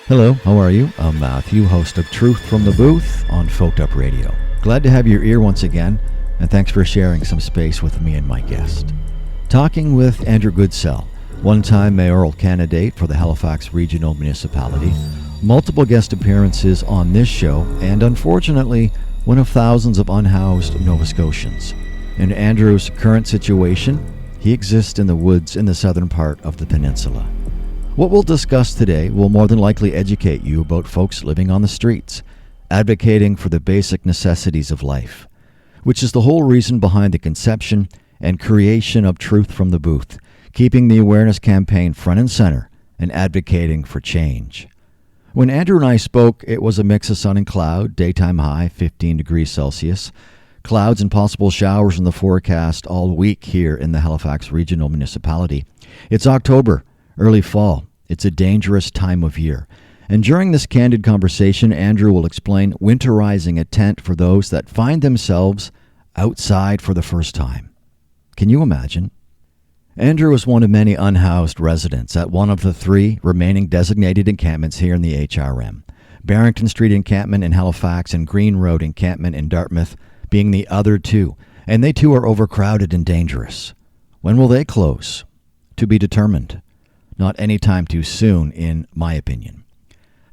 Hello, how are you? I'm Matthew, host of Truth from the Booth on Folked Up Radio. Glad to have your ear once again, and thanks for sharing some space with me and my guest. Talking with Andrew Goodsell, one-time mayoral candidate for the Halifax Regional Municipality, multiple guest appearances on this show, and unfortunately, one of thousands of unhoused Nova Scotians. In Andrew's current situation, he exists in the woods in the southern part of the peninsula. What we'll discuss today will more than likely educate you about folks living on the streets, advocating for the basic necessities of life, which is the whole reason behind the conception and creation of Truth from the Booth, keeping the awareness campaign front and center and advocating for change. When Andrew and I spoke, it was a mix of sun and cloud, daytime high 15 degrees Celsius, clouds and possible showers in the forecast all week here in the Halifax Regional Municipality. It's October. Early fall. It's a dangerous time of year. And during this candid conversation, Andrew will explain winterizing a tent for those that find themselves outside for the first time. Can you imagine? Andrew is one of many unhoused residents at one of the three remaining designated encampments here in the HRM. Barrington Street Encampment in Halifax and Green Road Encampment in Dartmouth being the other two. And they too are overcrowded and dangerous. When will they close? To be determined. Not any time too soon, in my opinion.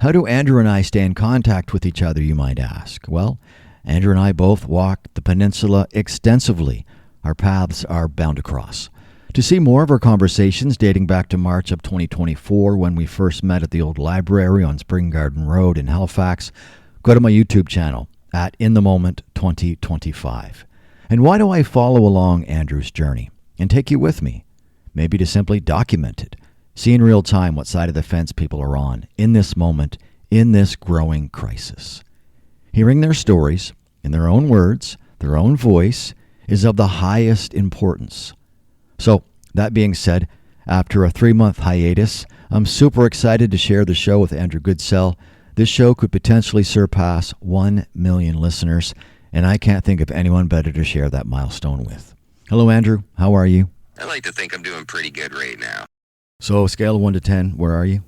How do Andrew and I stay in contact with each other, you might ask? Well, Andrew and I both walk the peninsula extensively. Our paths are bound to cross. To see more of our conversations dating back to March of 2024 when we first met at the old library on Spring Garden Road in Halifax, go to my YouTube channel at In the Moment 2025. And why do I follow along Andrew's journey and take you with me? Maybe to simply document it. See in real time what side of the fence people are on in this moment, in this growing crisis. Hearing their stories, in their own words, their own voice, is of the highest importance. So, that being said, after a 3-month hiatus, I'm super excited to share the show with Andrew Goodsell. This show could potentially surpass 1 million listeners, and I can't think of anyone better to share that milestone with. Hello, Andrew. How are you? I like to think I'm doing pretty good right now. So, scale of 1 to 10, where are you?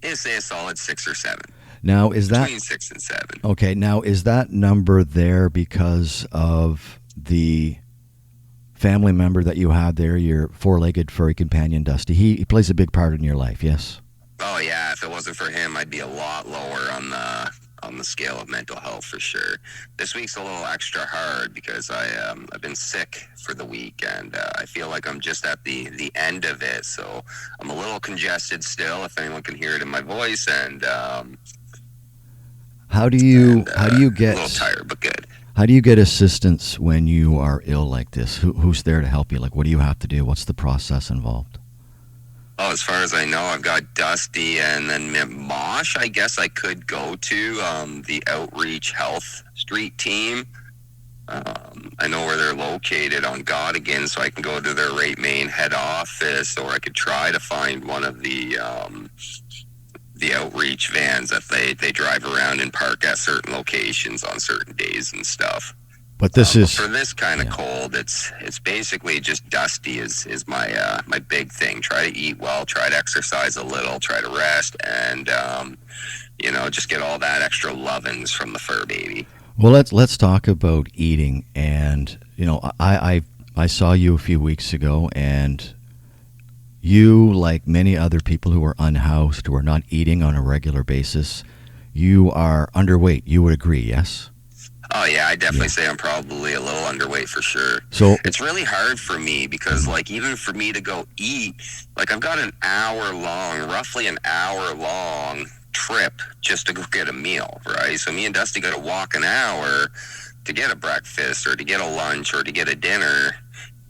I'd say a solid 6 or 7. Now, is that... Between 6 and 7. Okay, now, is that number there because of the family member that you had there, your four-legged furry companion, Dusty? He plays a big part in your life, yes? Oh, yeah. If it wasn't for him, I'd be a lot lower on the scale of mental health for sure. This week's a little extra hard because I've been sick for the week, and I feel like I'm just at the end of it. So I'm a little congested still, if anyone can hear it in my voice, and how do you get a little tired, but good. How do you get assistance when you are ill like this? Who's there to help you? Like, what do you have to do? What's the process involved? Oh, as far as I know, I've got Dusty and then Mosh, I guess I could go to the Outreach Health Street team. I know where they're located on Godigan, so I can go to their right main head office, or I could try to find one of the outreach vans that they drive around and park at certain locations on certain days and stuff. But this is for this kind of cold. It's basically just Dusty is my my big thing. Try to eat well, try to exercise a little, try to rest, and just get all that extra lovin's from the fur baby. Well, let's talk about eating. And I saw you a few weeks ago, and you, like many other people who are unhoused, who are not eating on a regular basis, you are underweight. You would agree, yes? Oh, yeah, I definitely say I'm probably a little underweight for sure. So it's really hard for me because, even for me to go eat, I've got roughly an hour long trip just to go get a meal, right? So me and Dusty got to walk an hour to get a breakfast or to get a lunch or to get a dinner.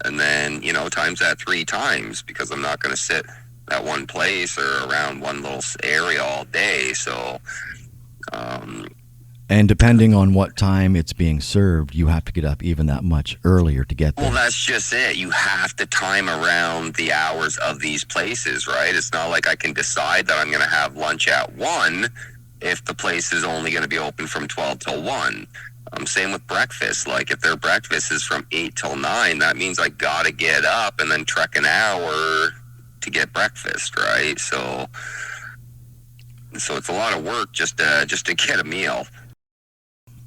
And then, times that 3 times because I'm not going to sit at one place or around one little area all day. So, and depending on what time it's being served, you have to get up even that much earlier to get there. Well, that's just it. You have to time around the hours of these places, right? It's not like I can decide that I'm going to have lunch at 1 if the place is only going to be open from 12 till 1. Same with breakfast. If their breakfast is from 8 till 9, that means I got to get up and then trek an hour to get breakfast, right? So So it's a lot of work just to get a meal.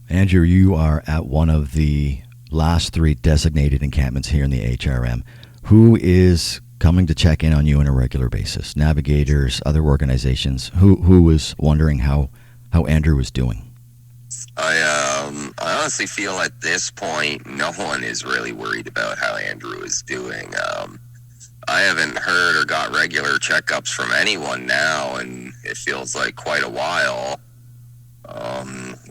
Andrew, you are at one of the last 3 designated encampments here in the HRM. Who is coming to check in on you on a regular basis? Navigators, other organizations? Who is wondering how Andrew is doing? I honestly feel at this point no one is really worried about how Andrew is doing. I haven't heard or got regular checkups from anyone now, and it feels like quite a while.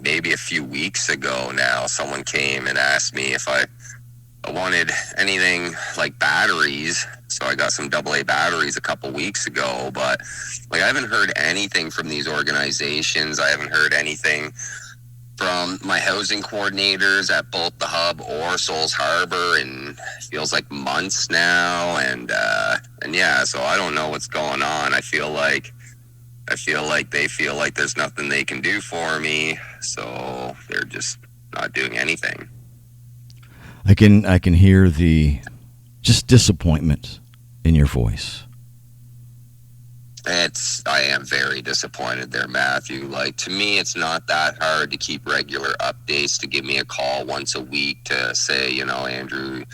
Maybe a few weeks ago now, someone came and asked me if I wanted anything like batteries. So I got some AA batteries a couple weeks ago, but like I haven't heard anything from these organizations. I haven't heard anything from my housing coordinators at both the Hub or Souls Harbor, and it feels like months now. And yeah, so I don't know what's going on. I feel like they feel like there's nothing they can do for me, so they're just not doing anything. I can hear the just disappointment in your voice. I am very disappointed there, Matthew. Like, to me, it's not that hard to keep regular updates, to give me a call once a week to say, Andrew,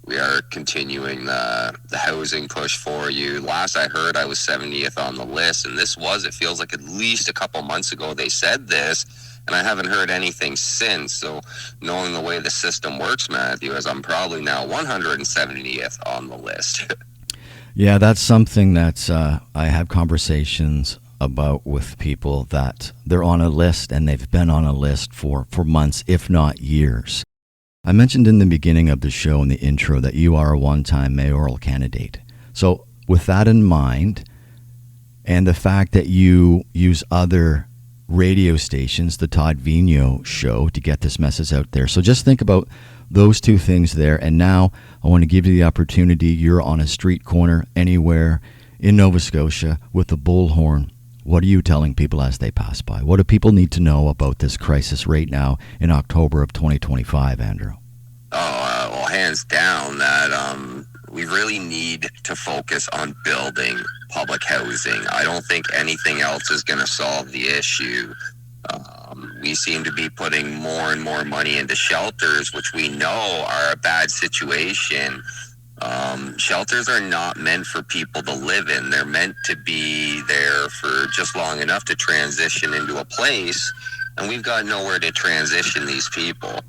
we are continuing the housing push for you. Last I heard, I was 70th on the list, and it feels like at least a couple months ago they said this, and I haven't heard anything since. So knowing the way the system works, Matthew, is I'm probably now 170th on the list. Yeah, that's something that I have conversations about with people, that they're on a list and they've been on a list for months, if not years. I mentioned in the beginning of the show in the intro that you are a one-time mayoral candidate. So with that in mind, and the fact that you use other radio stations, the Todd Vigneault show, to get this message out there. So just think about those 2 things there. And now I want to give you the opportunity. You're on a street corner anywhere in Nova Scotia with a bullhorn. What are you telling people as they pass by? What do people need to know about this crisis right now in October of 2025, Andrew? Well, hands down that we really need to focus on building public housing. I don't think anything else is going to solve the issue. We seem to be putting more and more money into shelters, which we know are a bad situation. Shelters are not meant for people to live in. They're meant to be there for just long enough to transition into a place, and we've got nowhere to transition these people.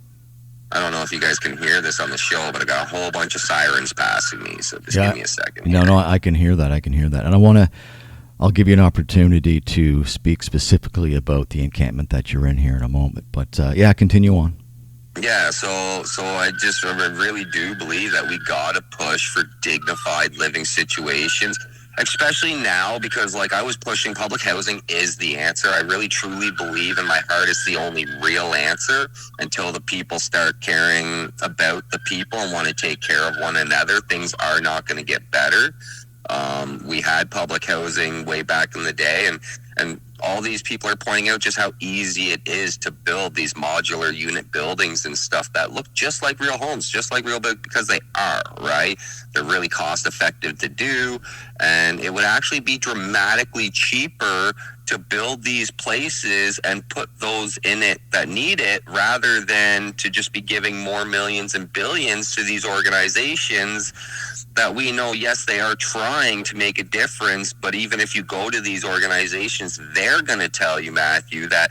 I don't know if you guys can hear this on the show, but I got a whole bunch of sirens passing me, so just give me a second. No, I can hear that. And I'll give you an opportunity to speak specifically about the encampment that you're in here in a moment. But yeah, continue on. Yeah, so I really do believe that we gotta push for dignified living situations, especially now, because like I was pushing public housing is the answer. I really truly believe in my heart it's the only real answer until the people start caring about the people and want to take care of one another. Things are not going to get better. We had public housing way back in the day, and all these people are pointing out just how easy it is to build these modular unit buildings and stuff that look just like real homes, just like real big, because they are, right? They're really cost effective to do, and it would actually be dramatically cheaper to build these places and put those in it that need it, rather than to just be giving more millions and billions to these organizations that we know, yes, they are trying to make a difference, but even if you go to these organizations, they're going to tell you, Matthew, that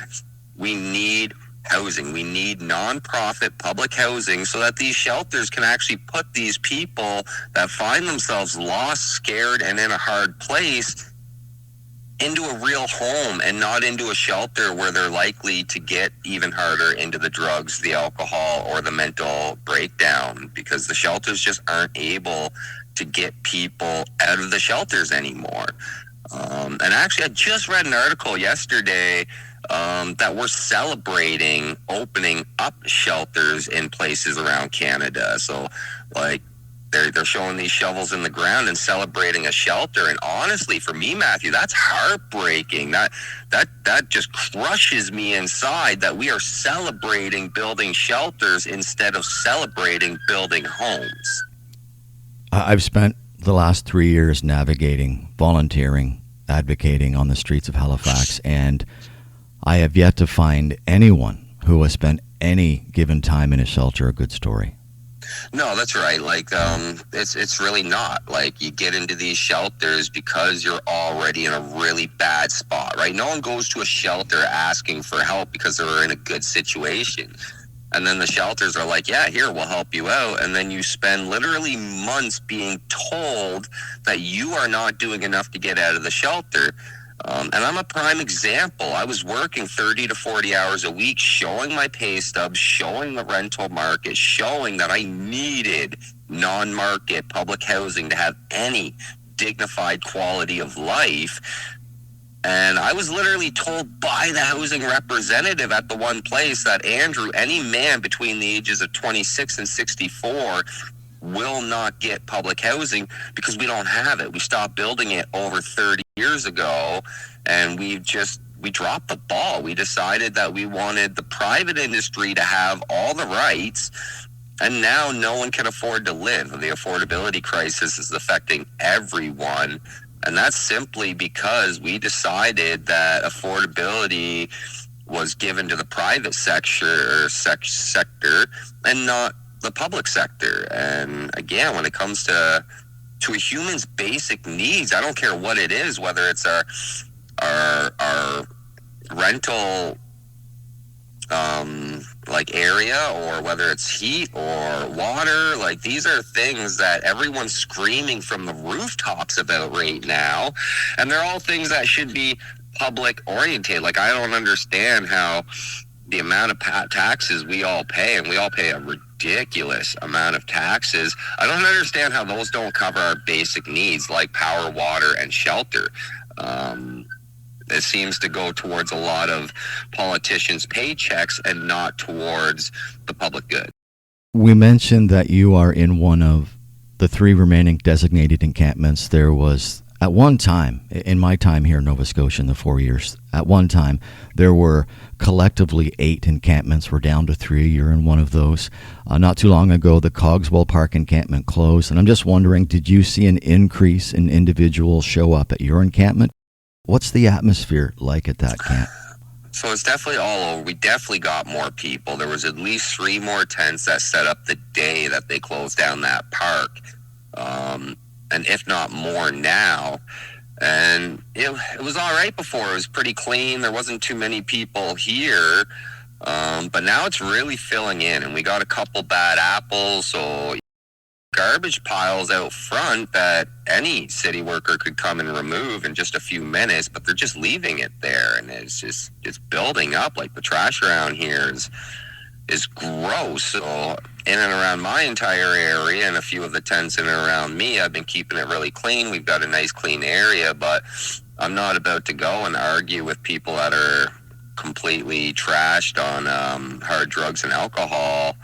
we need housing. We need nonprofit public housing so that these shelters can actually put these people that find themselves lost, scared, and in a hard place into a real home, and not into a shelter where they're likely to get even harder into the drugs, the alcohol, or the mental breakdown, because the shelters just aren't able to get people out of the shelters anymore. And actually, I just read an article yesterday that we're celebrating opening up shelters in places around Canada. So, like, they're showing these shovels in the ground and celebrating a shelter. And honestly, for me, Matthew, that's heartbreaking. That just crushes me inside, that we are celebrating building shelters instead of celebrating building homes. I've spent the last 3 years navigating, volunteering advocating on the streets of Halifax, and I have yet to find anyone who has spent any given time in a shelter a good story. No, that's right. Like, it's really not. Like, you get into these shelters because you're already in a really bad spot, right? No one goes to a shelter asking for help because they're in a good situation. And then the shelters are like, yeah, here, we'll help you out. And then you spend literally months being told that you are not doing enough to get out of the shelter. And I'm a prime example. I was working 30 to 40 hours a week, showing my pay stubs, showing the rental market, showing that I needed non-market public housing to have any dignified quality of life. And I was literally told by the housing representative at the one place that, Andrew, any man between the ages of 26 and 64 will not get public housing because we don't have it. We stopped building it over 30 years ago, and we dropped the ball. We decided that we wanted the private industry to have all the rights, and now no one can afford to live. The affordability crisis is affecting everyone, and that's simply because we decided that affordability was given to the private sector and not the public sector. And again, when it comes to a human's basic needs, I don't care what it is, whether it's our rental like area, or whether it's heat or water. Like, these are things that everyone's screaming from the rooftops about right now, and they're all things that should be public oriented. Like, I don't understand how the amount of taxes we all pay, and we all pay a ridiculous amount of taxes. I don't understand how those don't cover our basic needs like power, water, and shelter. It seems to go towards a lot of politicians' paychecks and not towards the public good. We mentioned that you are in one of the 3 remaining designated encampments. There was, at one time, in my time here in Nova Scotia in the 4 years, at one time there were collectively 8 encampments. We're down to 3. You're in one of those. Not too long ago, the Cogswell Park encampment closed, and I'm just wondering, did you see an increase in individuals show up at your encampment? What's the atmosphere like at that camp? So it's definitely all over. We definitely got more people. There was at least 3 more tents that set up the day that they closed down that park, and if not more now. And it was all right before. It was pretty clean. There wasn't too many people here, but now it's really filling in, and we got a couple bad apples. So garbage piles out front that any city worker could come and remove in just a few minutes, but they're just leaving it there, and it's building up. Like, the trash around here is gross. So in and around my entire area, and a few of the tents in and around me, I've been keeping it really clean. We've got a nice clean area, but I'm not about to go and argue with people that are completely trashed on hard drugs and alcohol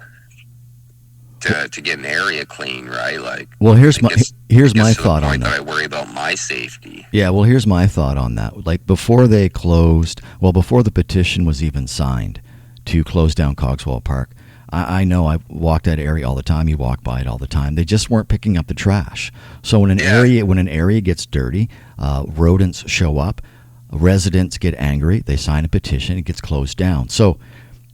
to get an area clean, right? Like, well, here's my thought on that. I worry about my safety. Yeah, well, here's my thought on that. Like, before they closed, before the petition was even signed to close down Cogswell Park, I know I walk that area all the time. You walk by it all the time. They just weren't picking up the trash. So when an area gets dirty, rodents show up, residents get angry, they sign a petition, it gets closed down. So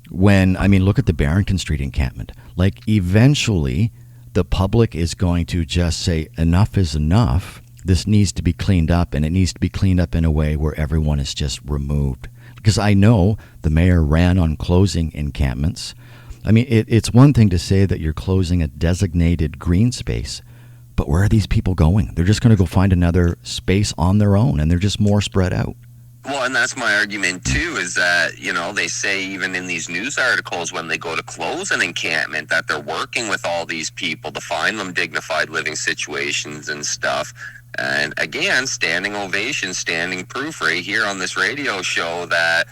look at the Barrington Street encampment. Like, eventually, the public is going to just say, enough is enough. This needs to be cleaned up, and it needs to be cleaned up in a way where everyone is just removed. Because I know the mayor ran on closing encampments. I mean, it's one thing to say that you're closing a designated green space, but where are these people going? They're just going to go find another space on their own, and they're just more spread out. Well, and that's my argument, too, is that, they say even in these news articles when they go to close an encampment that they're working with all these people to find them dignified living situations and stuff. And again, standing ovation, standing proof right here on this radio show that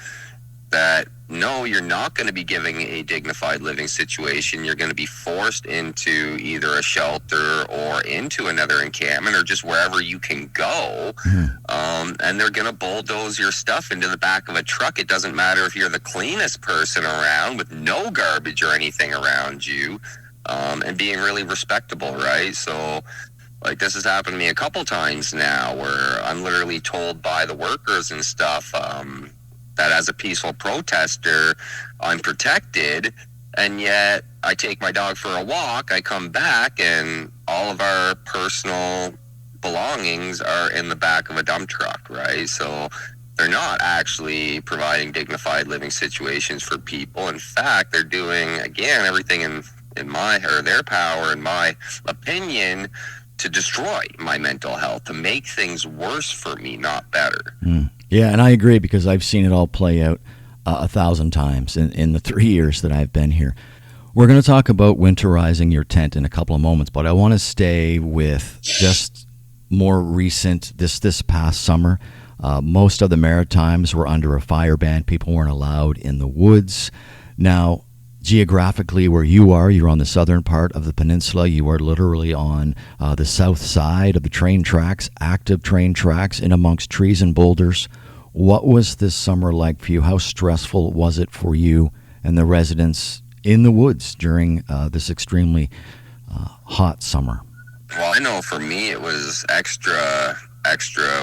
no, you're not going to be giving a dignified living situation. You're going to be forced into either a shelter or into another encampment or just wherever you can go. Mm-hmm. And they're going to bulldoze your stuff into the back of a truck. It doesn't matter if you're the cleanest person around with no garbage or anything around you, and being really respectable, right? So Like, this has happened to me a couple times now, where I'm literally told by the workers and stuff that as a peaceful protester, I'm protected, and yet I take my dog for a walk, I come back, and all of our personal belongings are in the back of a dump truck, right? So they're not actually providing dignified living situations for people. In fact, they're doing, again, everything in my, or their power, in my opinion, to destroy my mental health, to make things worse for me, not better. Yeah, and I agree, because I've seen it all play out 1,000 times in the 3 years that I've been here. We're going to talk about winterizing your tent in a couple of moments, but I want to stay with just more recent, this past summer. Most of the Maritimes were under a fire ban. People weren't allowed in the woods. Now, geographically, where you are, you're on the southern part of the peninsula. You are literally on the south side of the train tracks, active train tracks, in amongst trees and boulders. What was this summer like for you? How stressful was it for you and the residents in the woods during this extremely hot summer? Well, I know for me it was extra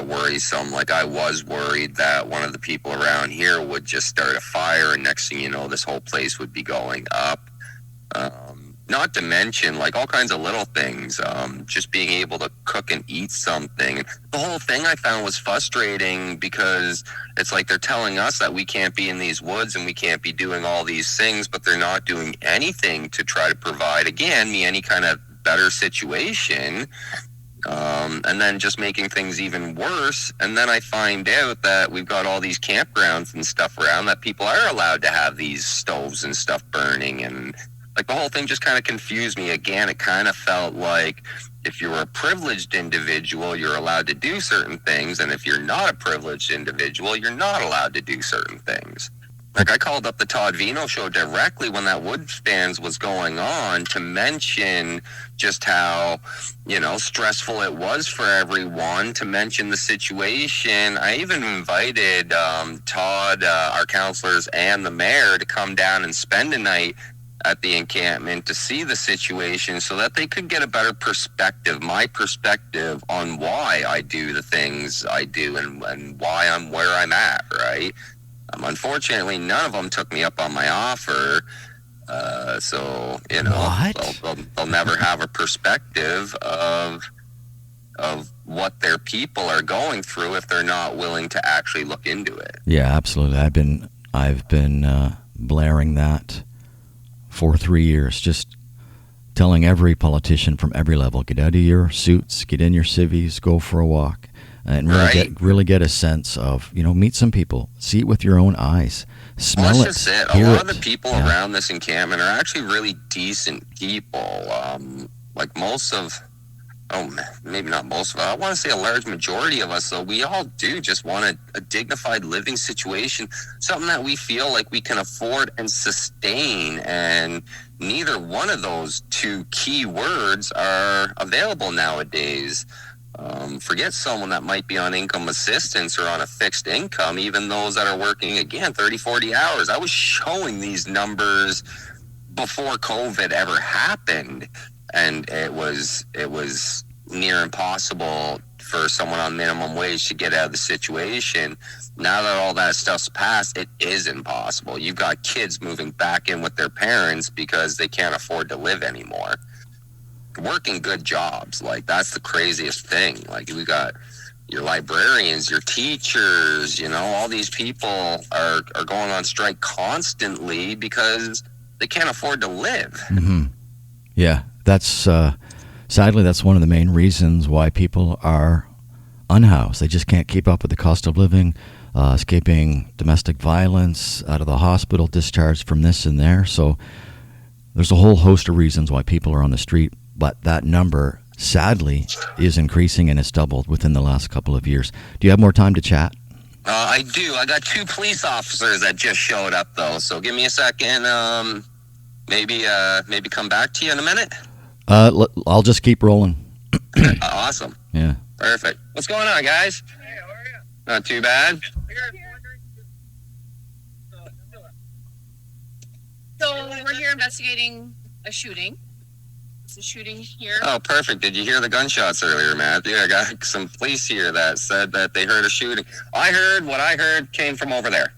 worrisome. Like, I was worried that one of the people around here would just start a fire, and next thing you know, this whole place would be going up. Not to mention, like, all kinds of little things, just being able to cook and eat something. The whole thing I found was frustrating, because it's like they're telling us that we can't be in these woods and we can't be doing all these things, but they're not doing anything to try to provide, again, me any kind of better situation. And then just making things even worse. And then I find out that we've got all these campgrounds and stuff around that people are allowed to have these stoves and stuff burning. And like, the whole thing just kind of confused me. Again, it kind of felt like if you're a privileged individual, you're allowed to do certain things. And if you're not a privileged individual, you're not allowed to do certain things. Like, I called up the Todd Vino show directly when that wood stands was going on to mention just how, stressful it was for everyone, to mention the situation. I even invited Todd, our counselors, and the mayor to come down and spend a night at the encampment to see the situation, so that they could get a better perspective, my perspective, on why I do the things I do and why I'm where I'm at, right? Unfortunately, none of them took me up on my offer. So, they'll never have a perspective of what their people are going through if they're not willing to actually look into it. Yeah, absolutely. I've been blaring that for 3 years, just telling every politician from every level, get out of your suits, get in your civvies, go for a walk. And really get a sense of, meet some people, see it with your own eyes, smell it. That's just it. A lot of the people around this encampment are actually really decent people. Like, most of, maybe not most of us, I want to say a large majority of us, though, we all do just want a dignified living situation, something that we feel like we can afford and sustain. And neither one of those two key words are available nowadays. Forget someone that might be on income assistance or on a fixed income, even those that are working, again, 30, 40 hours. I was showing these numbers before COVID ever happened, and it was near impossible for someone on minimum wage to get out of the situation. Now that all that stuff's passed, it is impossible. You've got kids moving back in with their parents because they can't afford to live anymore. Working good jobs, like, that's the craziest thing. Like, we got your librarians, your teachers, all these people are going on strike constantly because they can't afford to live. Mm-hmm. Yeah, that's sadly, that's one of the main reasons why people are unhoused. They just can't keep up with the cost of living, escaping domestic violence, out of the hospital, discharged from this and there. So there's a whole host of reasons why people are on the street. But that number, sadly, is increasing, and it's doubled within the last couple of years. Do you have more time to chat? I do. I got 2 police officers that just showed up, though. So give me a second. Maybe come back to you in a minute. I'll just keep rolling. Awesome. Yeah. Perfect. What's going on, guys? Hey, how are you? Not too bad. So we're here investigating a shooting. the shooting here. Oh, perfect. Did you hear the gunshots earlier, Matthew? I got some police here that said that they heard a shooting. What I heard came from over there.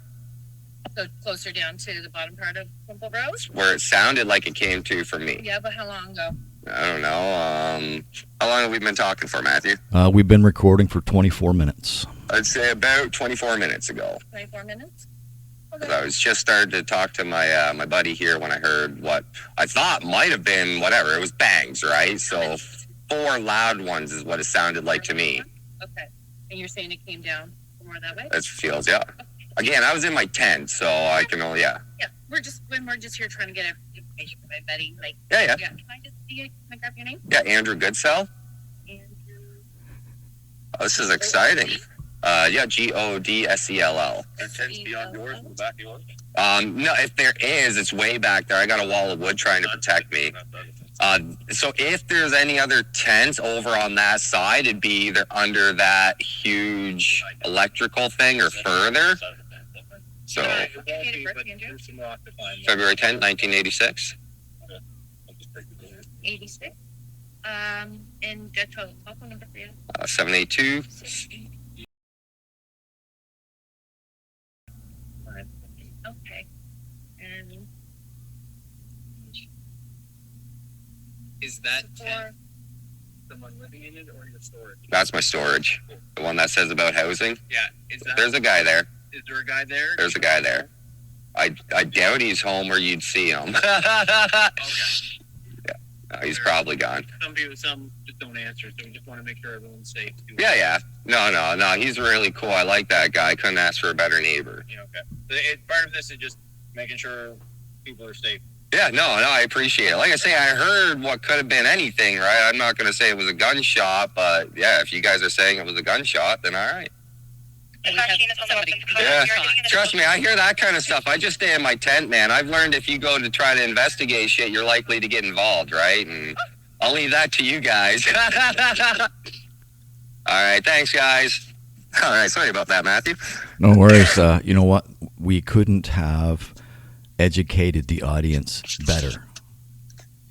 So closer down to the bottom part of Wimple Road? Where it sounded like it came to from me. Yeah, but how long ago? I don't know. How long have we been talking for, Matthew? We've been recording for 24 minutes. I'd say about 24 minutes ago. 24 minutes? Okay. I was just starting to talk to my my buddy here when I heard what I thought might have been whatever. It was bangs, right? So 4 loud ones is what it sounded like to me. Okay. And you're saying it came down more that way? It feels, yeah. Again, I was in my tent, so I can only, yeah. Yeah, we're just here trying to get information from my buddy. Like, yeah. Can I just see it? Can I grab your name? Yeah, Andrew Goodsell. Andrew. Oh, this is exciting. Yeah, Godsell. Are tents beyond yours in the back of yours? No, if there is, it's way back there. I got a wall of wood trying to protect me. So if there's any other tents over on that side, it'd be either under that huge electrical thing or further. So February 10th, 1986. 86. And the telephone number for you? 782. Okay. And Is that tent someone living in it or your storage? That's my storage. The one that says about housing. Yeah. There's a guy there. Is there a guy there? There's a guy there. I doubt he's home or you'd see him. Okay. No, he's probably gone. Some just don't answer, so we just want to make sure everyone's safe. Too. Yeah. No. He's really cool. I like that guy. Couldn't ask for a better neighbor. Yeah, okay. Part of this is just making sure people are safe. Yeah, no, I appreciate it. Like I say, I heard what could have been anything, right? I'm not going to say it was a gunshot, but yeah, if you guys are saying it was a gunshot, then all right. Yeah, trust me, I hear that kind of stuff. I just stay in my tent, man. I've learned if you go to try to investigate shit, you're likely to get involved, right? And I'll leave that to you guys. All right, thanks, guys. All right, sorry about that, Matthew. No worries. You know what? We couldn't have educated the audience better.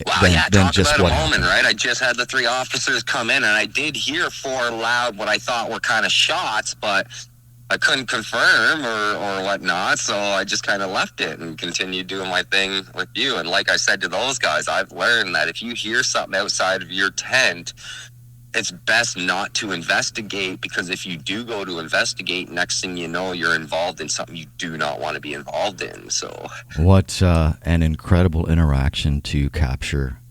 Wow, talk about a moment, right? I just had the 3 officers come in, and I did hear 4 loud, what I thought were kind of shots, but I couldn't confirm or whatnot, so I just kind of left it and continued doing my thing with you. And like I said to those guys, I've learned that if you hear something outside of your tent, it's best not to investigate, because if you do go to investigate, next thing you know, you're involved in something you do not want to be involved in. So, what an incredible interaction to capture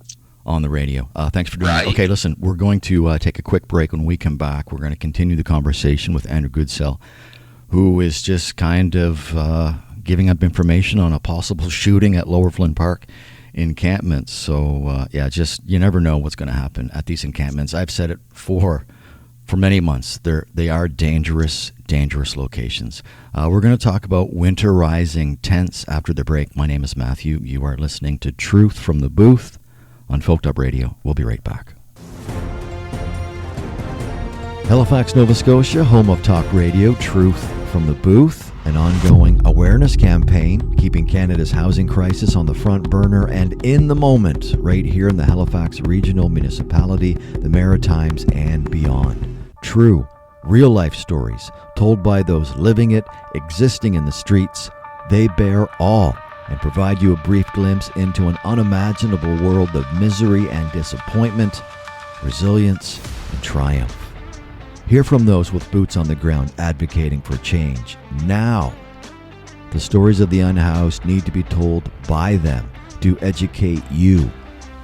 on the radio. Thanks for doing that. Okay, listen, we're going to take a quick break. When we come back, we're going to continue the conversation with Andrew Goodsell, who is just kind of giving up information on a possible shooting at Lower Flynn Park encampments. So just you never know what's going to happen at these encampments. I've said it for many months. They are dangerous locations. We're going to talk about winterizing tents after the break. My name is Matthew. You are listening to Truth from the Booth on Folk Up Radio. We'll be right back. Halifax, Nova Scotia, home of talk radio, Truth from the Booth, an ongoing awareness campaign keeping Canada's housing crisis on the front burner and in the moment right here in the Halifax Regional Municipality, the Maritimes, and beyond. True, real-life stories told by those living it, existing in the streets. They bear all and provide you a brief glimpse into an unimaginable world of misery and disappointment, resilience, and triumph. Hear from those with boots on the ground advocating for change now. The stories of the unhoused need to be told by them to educate you,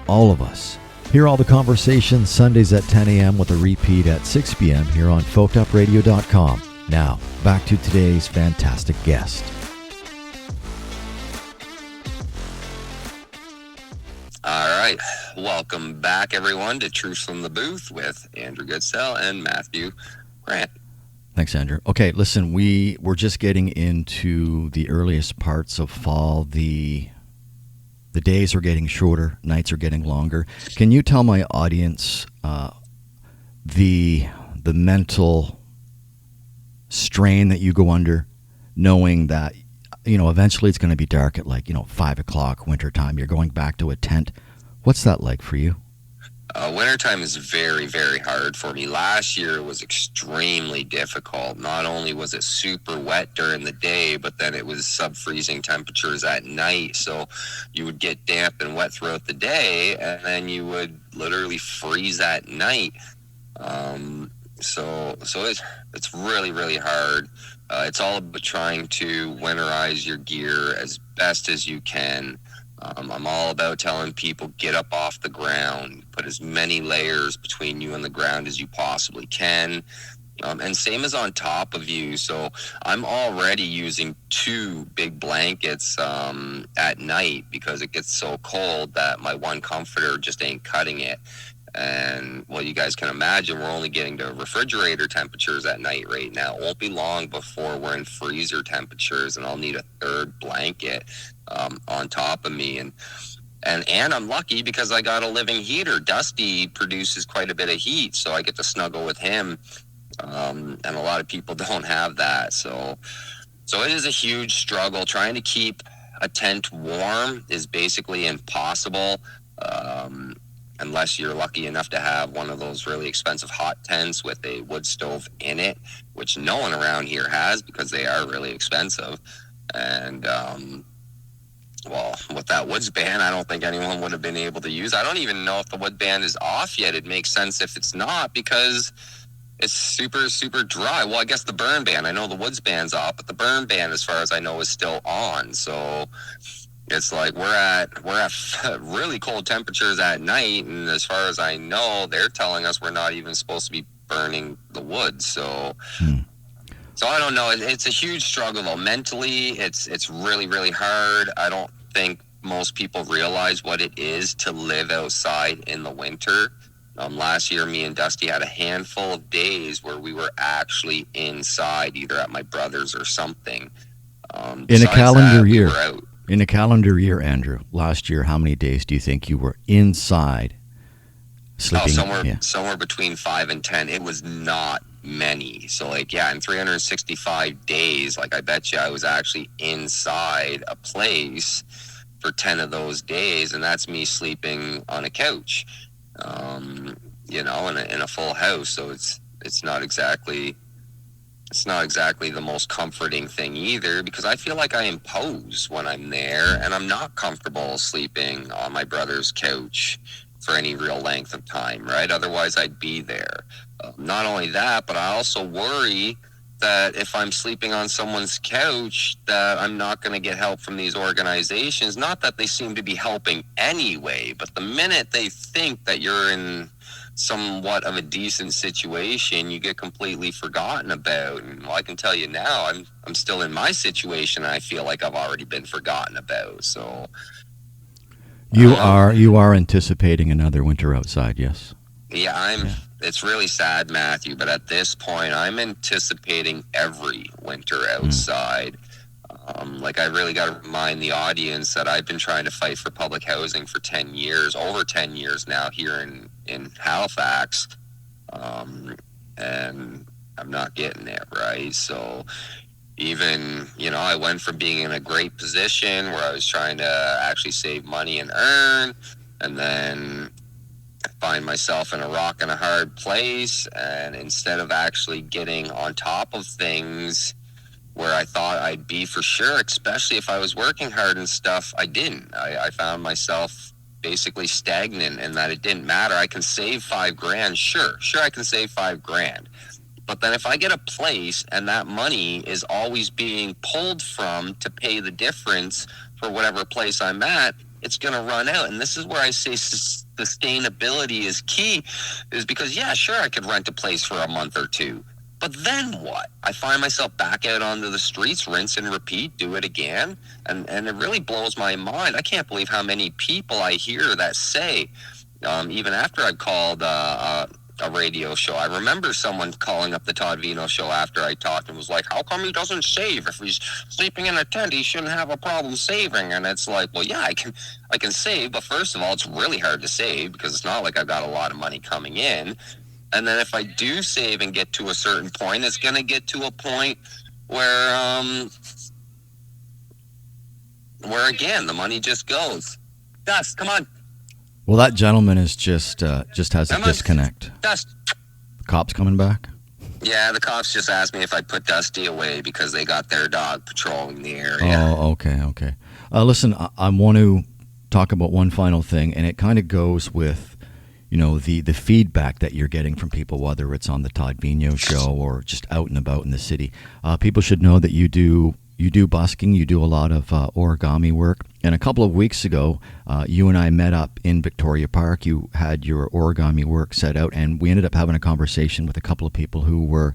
all of us. Hear all the conversations Sundays at 10 a.m. with a repeat at 6 p.m. here on folkedupradio.com. Now, back to today's fantastic guest. All right. Welcome back, everyone, to Truth from the Booth with Andrew Goodsell and Matthew Grant. Thanks, Andrew. Okay, listen, we're just getting into the earliest parts of fall. The days are getting shorter, nights are getting longer. Can you tell my audience the mental strain that you go under, knowing that eventually it's going to be dark at 5 o'clock winter time. You're going back to a tent. What's that like for you? Wintertime is very, very hard for me. Last year was extremely difficult. Not only was it super wet during the day, but then it was sub-freezing temperatures at night. So you would get damp and wet throughout the day, and then you would literally freeze at night. So it's really, really hard. It's all about trying to winterize your gear as best as you can. I'm all about telling people, get up off the ground, put as many layers between you and the ground as you possibly can. And same as on top of you. So I'm already using 2 big blankets at night because it gets so cold that my one comforter just ain't cutting it. And well, you guys can imagine we're only getting to refrigerator temperatures at night right now. It won't be long before we're in freezer temperatures, and I'll need a 3rd blanket on top of me. And I'm lucky because I got a living heater. Dusty produces quite a bit of heat, so I get to snuggle with him. And a lot of people don't have that. So it is a huge struggle. Trying to keep a tent warm is basically impossible. Unless you're lucky enough to have one of those really expensive hot tents with a wood stove in it, which no one around here has because they are really expensive. And, well, with that woods ban, I don't think anyone would have been able to use. I don't even know if the wood ban is off yet. It makes sense if it's not because it's super, super dry. Well, I guess the burn ban, I know the woods ban's off, but the burn ban, as far as I know, is still on. So it's like we're at really cold temperatures at night, and as far as I know, they're telling us we're not even supposed to be burning the wood. So I don't know. It's a huge struggle though. Mentally, it's really, really hard. I don't think most people realize what it is to live outside in the winter. Last year, me and Dusty had a handful of days where we were actually inside, either at my brother's or something. In a calendar year. We were out. In a calendar year, Andrew, last year, how many days do you think you were inside sleeping? Somewhere between 5 and 10. It was not many. So in 365 days, I bet you I was actually inside a place for 10 of those days, and that's me sleeping on a couch, in a full house. So it's not exactly the most comforting thing either, because I feel like I impose when I'm there, and I'm not comfortable sleeping on my brother's couch for any real length of time, right? Otherwise, I'd be there. Not only that, but I also worry that if I'm sleeping on someone's couch, that I'm not going to get help from these organizations. Not that they seem to be helping anyway, but the minute they think that you're in somewhat of a decent situation, you get completely forgotten about. And I can tell you now, I'm still in my situation, and I feel like I've already been forgotten about. So you are anticipating another winter outside, yes? Yeah, it's really sad, Matthew, but at this point, I'm anticipating every winter outside. I really got to remind the audience that I've been trying to fight for public housing for 10 years, over 10 years now here in Halifax, and I'm not getting it, right? So even, I went from being in a great position where I was trying to actually save money and earn, and then find myself in a rock and a hard place, and instead of actually getting on top of things where I thought I'd be for sure, especially if I was working hard and stuff, I didn't. I found myself basically stagnant, and that it didn't matter. I can save $5,000. Sure, I can save $5,000. But then if I get a place and that money is always being pulled from to pay the difference for whatever place I'm at, it's going to run out. And this is where I say sustainability is key, is because, sure, I could rent a place for a month or two. But then what? I find myself back out onto the streets, rinse and repeat, do it again. And it really blows my mind. I can't believe how many people I hear that say, even after I called a radio show. I remember someone calling up the Todd Vino show after I talked and was like, how come he doesn't save? If he's sleeping in a tent, he shouldn't have a problem saving. And it's like, well, I can save, but first of all, it's really hard to save because it's not like I've got a lot of money coming in. And then if I do save and get to a certain point, it's going to get to a point where again, the money just goes. Gus, come on. Well, that gentleman is just has a disconnect. Dust. The cops coming back? Yeah, the cops just asked me if I'd put Dusty away because they got their dog patrolling the area. Oh, okay. Listen, I want to talk about one final thing, and it kind of goes with, the feedback that you're getting from people, whether it's on the Todd Vigneault show or just out and about in the city. People should know that you do busking, you do a lot of origami work. And a couple of weeks ago, you and I met up in Victoria Park. You had your origami work set out, and we ended up having a conversation with a couple of people who were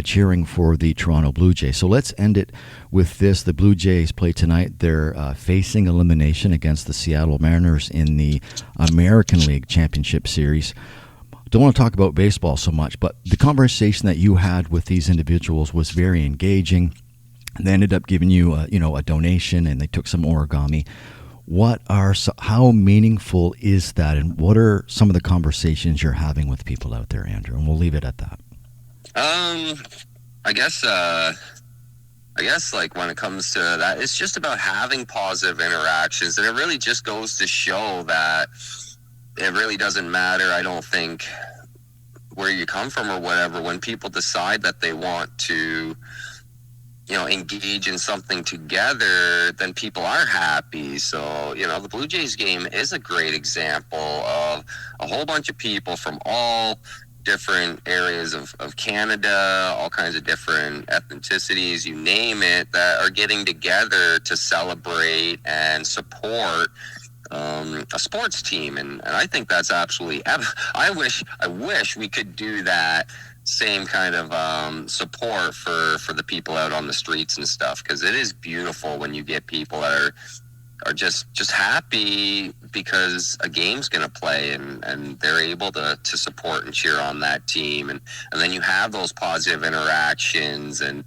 cheering for the Toronto Blue Jays. So let's end it with this. The Blue Jays play tonight. They're facing elimination against the Seattle Mariners in the American League Championship Series. Don't want to talk about baseball so much, but the conversation that you had with these individuals was very engaging. They ended up giving you, a donation, and they took some origami. How meaningful is that, and what are some of the conversations you're having with people out there, Andrew? And we'll leave it at that. I guess like when it comes to that, it's just about having positive interactions, and it really just goes to show that it really doesn't matter, I don't think, where you come from or whatever. When people decide that they want to engage in something together, then people are happy. So, the Blue Jays game is a great example of a whole bunch of people from all different areas of Canada, all kinds of different ethnicities, you name it, that are getting together to celebrate and support a sports team. And I think that's absolutely, I wish we could do that same kind of support for the people out on the streets and stuff, because it is beautiful when you get people that are just happy because a game's going to play, and they're able to support and cheer on that team, and then you have those positive interactions, and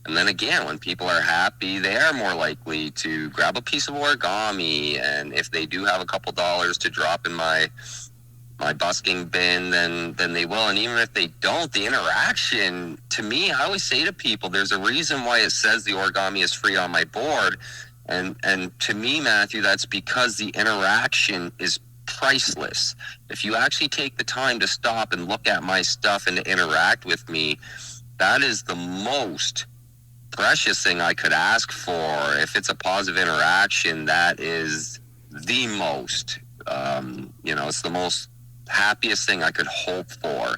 then again, when people are happy, they are more likely to grab a piece of origami, and if they do have a couple dollars to drop in my busking bin, then they will. And even if they don't, the interaction, to me, I always say to people, there's a reason why it says the origami is free on my board. And to me, Matthew, that's because the interaction is priceless. If you actually take the time to stop and look at my stuff and to interact with me, that is the most precious thing I could ask for. If it's a positive interaction, that is the most, it's the most happiest thing I could hope for,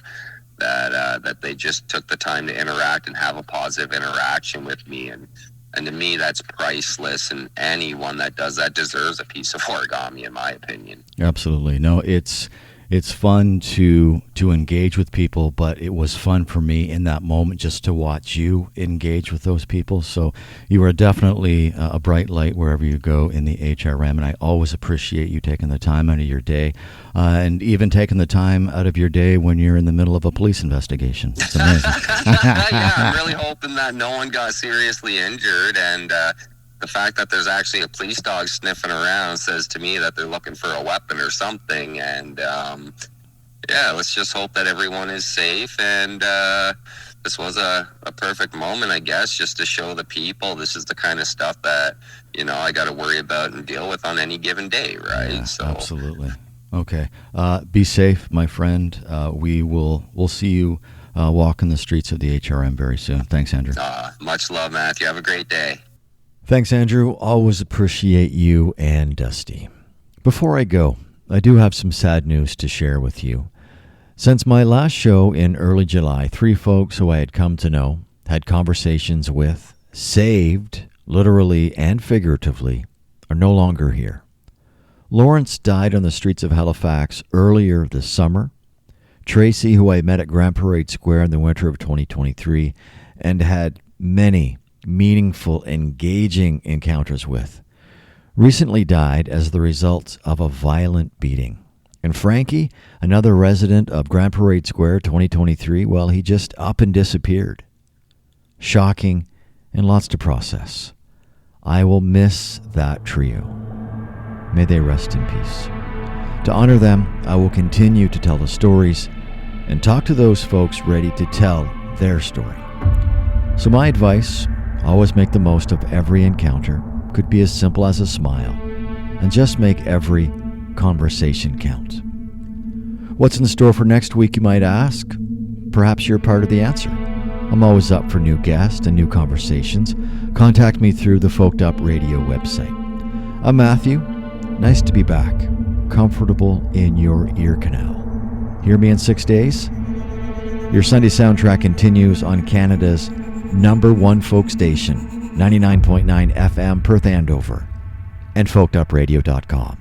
that they just took the time to interact and have a positive interaction with me, and to me that's priceless, and anyone that does that deserves a piece of origami, in my opinion. Absolutely. No, it's fun to engage with people, but it was fun for me in that moment just to watch you engage with those people. So you are definitely a bright light wherever you go in the HRM, and I always appreciate you taking the time out of your day, and even taking the time out of your day when you're in the middle of a police investigation. It's amazing. Yeah, I'm really hoping that no one got seriously injured, and the fact that there's actually a police dog sniffing around says to me that they're looking for a weapon or something. And let's just hope that everyone is safe. And this was a perfect moment, I guess, just to show the people this is the kind of stuff that, I got to worry about and deal with on any given day, right? Yeah, so absolutely. Okay. Be safe, my friend. We'll see you walking the streets of the HRM very soon. Thanks, Andrew. Much love, Matthew. Have a great day. Thanks, Andrew. Always appreciate you and Dusty. Before I go, I do have some sad news to share with you. Since my last show in early July, 3 folks who I had come to know, had conversations with, saved, literally and figuratively, are no longer here. Lawrence died on the streets of Halifax earlier this summer. Tracy, who I met at Grand Parade Square in the winter of 2023, and had many meaningful, engaging encounters with, recently died as the result of a violent beating. And Frankie, another resident of Grand Parade Square 2023, well, he just up and disappeared. Shocking and lots to process. I will miss that trio. May they rest in peace. To honor them, I will continue to tell the stories and talk to those folks ready to tell their story. So my advice, always make the most of every encounter. Could be as simple as a smile, and just make every conversation count. What's in store for next week, you might ask? Perhaps you're part of the answer. I'm always up for new guests and new conversations. Contact me through the Folked Up Radio website. I'm Matthew. Nice to be back. Comfortable in your ear canal. Hear me in 6 days? Your Sunday soundtrack continues on Canada's #1 folk station, 99.9 FM Perth Andover, and folkedupradio.com.